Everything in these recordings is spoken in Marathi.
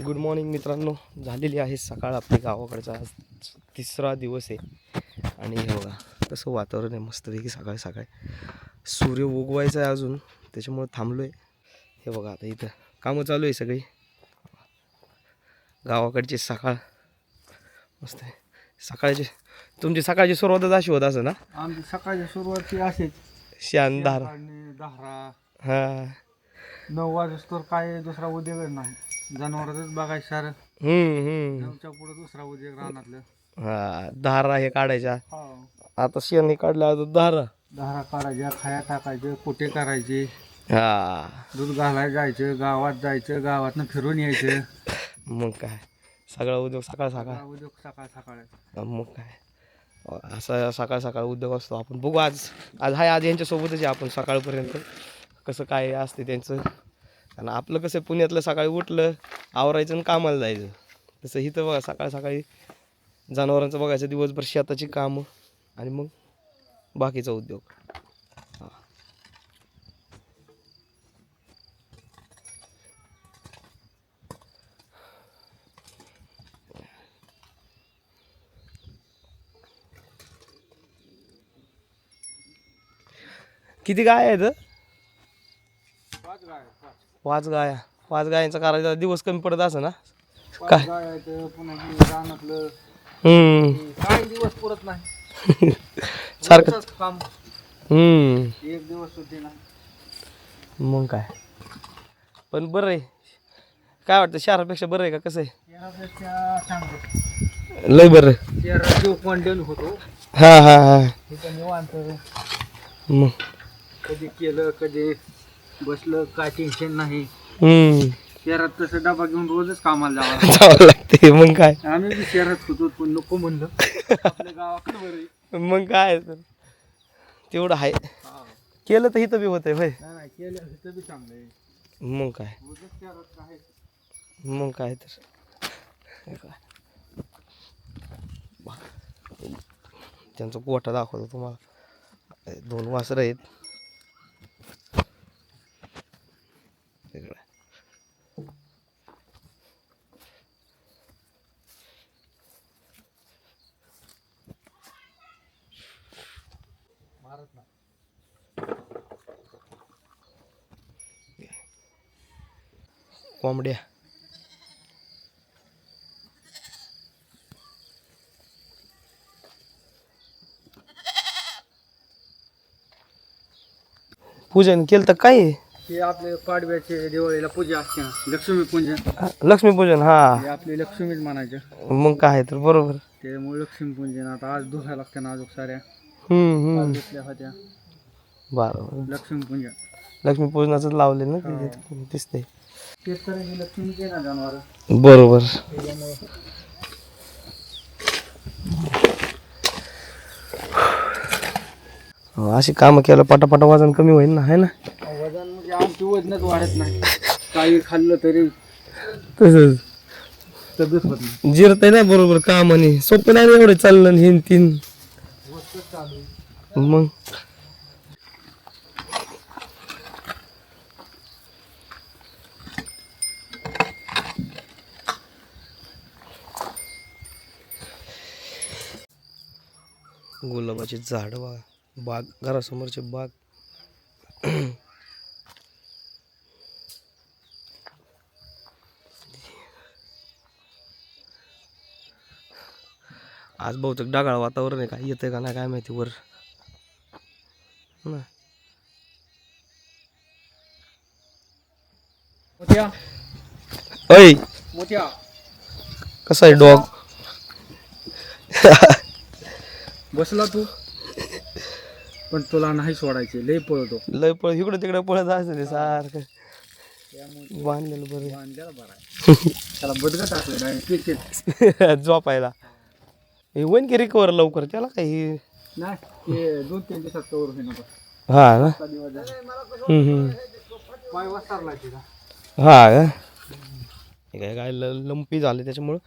गुड मॉर्निंग मित्रांनो. झालेली आहे सकाळ आपली गावाकडचा. आज तिसरा दिवस आहे आणि हे बघा कसं वातावरण आहे मस्तपैकी. सकाळी सकाळी सूर्य उगवायचा आहे अजून, त्याच्यामुळे थांबलो आहे. हे बघा आता इथं कामं चालू आहे सगळी. गावाकडची सकाळ मस्त आहे. सकाळची तुमची सकाळची सुरुवातच अशी होत असं ना? आमची सकाळची सुरुवात असेच शानदार. दहा हां 9 वाजता काय दुसरा उद्योग नाही. जनावरच बघायचं सारं. 9च्या पुढे दुसरा उद्योग रानातलं. हां धारा हे काढायच्या. हो आता शेण काढल्या अजून धारा काढायच्या, खाया टाकायचे, कुटे करायचे, हां दूध घालायला जायचं, गावात जायचं, गावातनं फिरून यायचं. मग काय सगळा उद्योग सकाळ सकाळ. उद्योग सकाळ सकाळ. मग काय असा सकाळ सकाळ उद्योग असतो. आपण बघू आज आज यांच्यासोबतच आहे आपण सकाळपर्यंत. कसं काय असते त्यांचं. आणि आपलं कसं पुण्यातलं सकाळी उठलं आवरायचं आणि कामाला जायचं. तसं इथं बघा सकाळ सकाळी जनावरांचं बघायचं, दिवसभर शेताची कामं आणि मग बाकीचा उद्योग. हां किती गाय आहेत? 5 गाया. 5 गायांचा करायचा दिवस कमी पडत असं ना काय? पुन्हा रानातलं हम्म काही दिवस पुरत नाही. सारखं काम एक दिवस सुट्टी नाही. मग काय. पण बरं आहे. काय वाटतं शहरापेक्षा बरं आहे का कसं आहे? यापेक्षा चांगलं. लय बरं. शहरात जीव कोंडेल होतो. हां हां हां तिथं निवांत मग कधी केलं कधी बसलं काय टेन्शन नाही. शहरात तसं डबा घेऊन रोजच कामाला जावं लागते. मग काय. आम्ही बी शहरात होतो पण नको म्हणलं. आपल्या गावाकडे बरं आहे. मग काय तर तेवढं आहे. केलं तर इथं बी होतंय भाई. नाही केलं तिथं बी चांगलं आहे. मग काय. रोजच शहरात काय मग काय तर त्यांचा गोठा दाखवतो तुम्हाला. 2 वासरं आहेत. मारत नाही. कोंबड्या पूजन केलं तर काय आहे? हे आपले पाडव्याचे दिवाळीला पूजा असते ना, लक्ष्मीपूजन. लक्ष्मीपूजन. हा हे आपली लक्ष्मीच म्हणायचं. मग काय तर बरोबर. त्यामुळे लक्ष्मीपूजन आता आज धुवायला लागते ना अजून साऱ्या. घेतल्या होत्या बरोबर. लक्ष्मीपूजन. लक्ष्मीपूजनाच लावले ना ते दिसते. तेच करायची लक्ष्मीचे ना जनावर. बरोबर. अशी कामं केलं पटापटा वजन कमी होईल ना, है ना. वजन म्हणजे आमची वजनच वाढत नाही. काही खाल्लं तरी तसंच तब्येत होत नाही. जिरतंय ना बरोबर काम. आणि सोपं नाही एवढं चाललं हे तीन मग. गुलाबाची झाड बघा, बाग घरासमोरची बाग. आज बहुतेक ढगाळ वातावरण आहे. काय येतंय का नाही काय माहिती वर ना. मोठ्या ऐ मोठ्या कसा आहे डॉग? बसला तू पण तुला नाही सोडायचे. लय पळतो. लय पळ इकडं तिकडं पळत असते सारखं. बांधलेलं बरं. बांधलेला बरा आहे. त्याला बदगा टाकलं झोपायला. हे होईन की रिकवर लवकर. त्याला काही नाही. ते 2-3 दिवसात कवर होईल. हा ना. पाय वसारला तिला. हा का. हे काय गाय लंपी झाले त्याच्यामुळं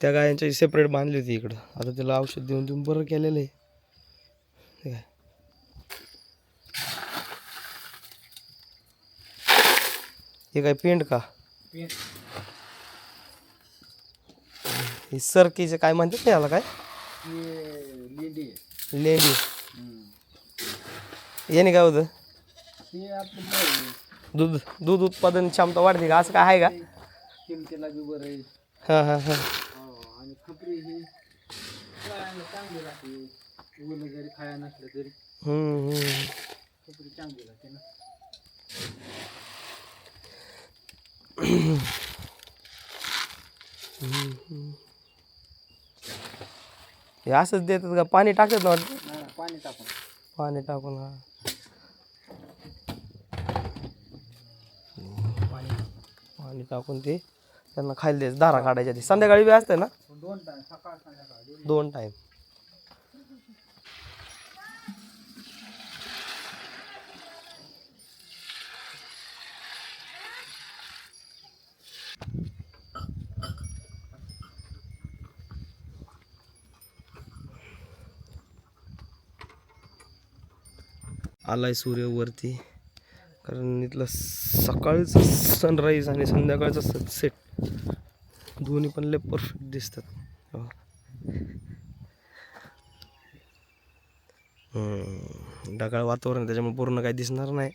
त्या गायांच्या सेपरेट बांधली होती इकडं. आता त्याला औषध देऊन देऊन बरं केलेलं आहे. काय हे काय पेंट का? ही सरकीचे काय म्हणतात ना याला काय लेंडी लेंडी याने काय होतं ते आपलं दूध उत्पादन क्षमता वाढते का असं काय आहे का किमतीला बी बरं आहे हां हां हां आणि खपरी ही खायला चांगली राहते ऊन जरी खाया नसलं तरी खपरी चांगली राहते ना हे असंच देतात का पाणी टाकतात ना वाटतं नाही, पाणी टाकून पाणी टाकून हा पाणी टाकून ते त्यांना खायला द्यायचं धारा काढायच्या ते संध्याकाळी बी असते ना 2 टाइम सकाळ संध्याकाळ 2 टाईम आलाय सूर्य वरती कारण इथलं सकाळचं सनराईज आणि संध्याकाळचं सनसेट दोन्ही पण लय परफेक्ट दिसतात ढगाळ वातावरण आहे, त्याच्यामुळे पूर्ण काही दिसणार नाही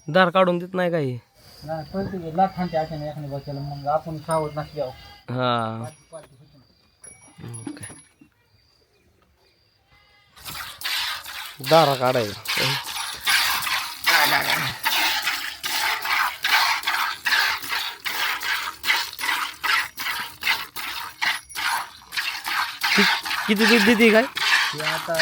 दार काढून देत नाही काही नाही पळते लाट खांते अचानक एखाद्या बघायला मग आपण सावध नसल्यावर हा दारा काढायला किती दूध देते काय हे आता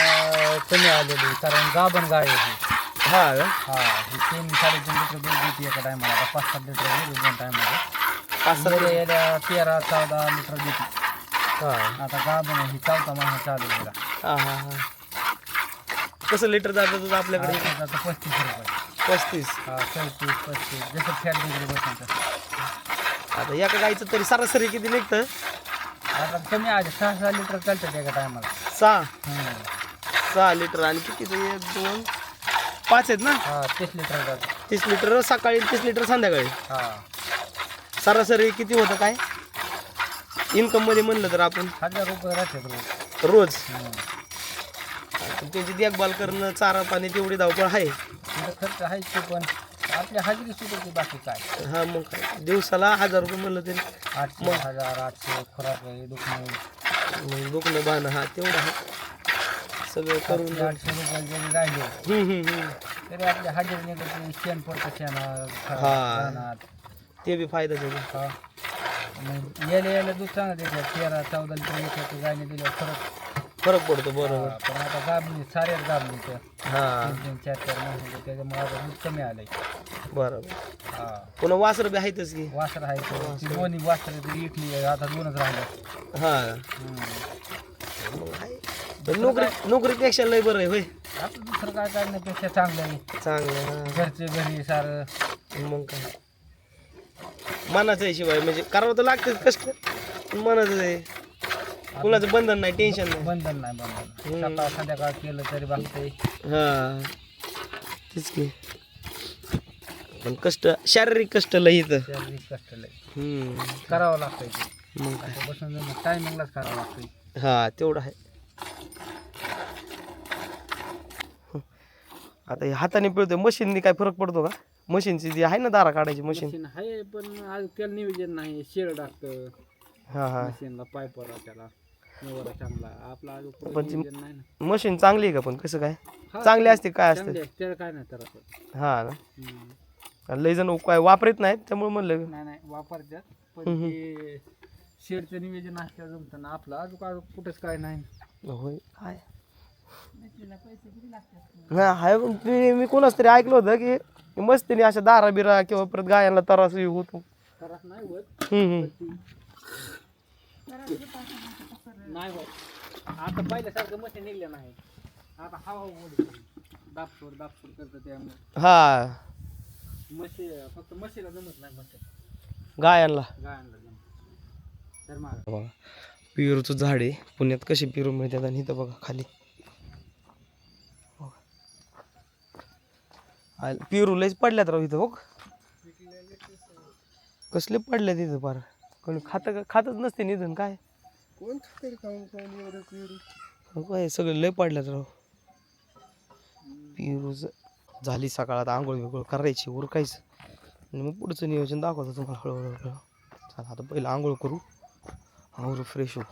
कमी आलेली कारण गाभण गाय होती हा हा ही 3-3.5 लिटर दूध देते एका टायमाला आता 5-7 लिटर दूध 2 टायमाला 5-7 याला 13-14 लिटर देते हा आता गाभण ही 4था महिना चालू आहे हा हा हा कसं लिटर जातं दूध आपल्याकडे आता 35 रुपये 35 हा 34-35 जसं फॅट डिग्री बसून आता एका गाईचं तरी सरासरी किती निघतं आता कमी आले 6-6 लिटर चालतात एका टायमाला 6 लिटर आणि किती 1 2 5 आहेत ना हा 30 लिटर जातात 30 लिटर सकाळी 30 लिटर संध्याकाळी हा सरासरी किती होतं काय इन्कम मध्ये म्हणलं तर आपण 1000 रुपये राहतात रोज रोज त्यांची देखभाल करणं चारा पाणी तेवढी धावपळ आहे तिथं खर्च आहेच ते पण आपल्या हजेरी सुद्धा बाकी काय हा मग काय दिवसाला 1000 रुपये म्हणलं तरी 800 1800 खुराक आहे दुखणं मग दुखणं बाणं हा तेवढं आहे सगळं करून 800 रुपये जरी राहिले तरी आपल्या हजेरी निघत शेण पडतं शेणात ते बी फायदा त्याचा हा मग यायला दूध चांगलं देतात 13-14 लिटर लिटर गायने दिल्यावर फरक पडतो बरोबर पण आता गाबणी साऱ्याच गाबणी तर हा 3-4 महिने त्याच्यामुळे आता दूध कमी आलंय बरोबर हा पुन्हा वासर बी आहेतच की वासर आहे ती दोन्ही वासर तरी इकली आहे आता 2च राहिले हा मग आहे. पण नोकरीपेक्षा लय बरं आहे होय आपलं दुसरं काय करण्यापेक्षा चांगलं आहे चांगलं हा. घरचे घरी सारं मग काय मनाचं आहे शिवाय म्हणजे करावं तर लागतं कष्ट पण मनाचं आहे कुणाचं बंधन नाही टेन्शन नाही बंधन नाही बंधन सकाळ संध्याकाळ केलं तरी बागतंय हा तेच की पण कष्ट शारीरिक कष्ट लय इथं शारीरिक कष्ट लय करावं लागतंय ते मग काय आता बसून टायमिंगलाच करावं लागतंय हा तेवढं आहे आता हे हाताने पिळतोय मशीननी काय फरक पडतो का मशीनची जी आहे ना दारा काढायची मशीन मशीन आहे पण आज त्याला नियोजन नाही शेड टाकतं हा हा मशीनला पाईप त्याला निवडा चांगला आपला अजून पुढं पण ती नियोजन नाही ना मशीन चांगली आहे का पण कसं काय हा, चांगली असते काय असते चांगली आहे, त्याला काय नाही तर असं हा ना लय जण काय वापरत नाहीत त्यामुळे म्हणलं नाही वापरतात पण ते शेडचं नियोजन असतं जमतं ना आपलं अजून कुठंच काय नाही होय काय नाही हाय पण मी कोणाच तरी ऐकलं होतं की मस्तीने अशा दारा बिरा किंवा परत गायांना त्रास होतो त्रास नाही होत नाही होत आता पहिल्यासारखं मशीन निघलं नाही आता हवा ओढ दाबसोड करतं त्यामुळे हा फक्त म्हशीला जमत नाही मशीन गायांना गायांना जमत तर मग बघा पेरूचं झाड आहे. पुण्यात कसे पेरू मिळतात आणि इथं बघा खाली पेरू लयच पडल्यात राव इथं बघ. कसले पडल्यात इथं पार. कोणी खातच नसते निधन काय कोण खाते खाऊन खाऊन एवढं पेरू? काय सगळं लय पडल्यात राव पेरूच. झाली सकाळात आंघोळ बिंघोळ करायची उरकायचं आणि मग पुढचं नियोजन दाखवतो तुम्हाला हळूहळू. चला आता पहिलं आंघोळ करू, आंघोळ फ्रेश होऊ.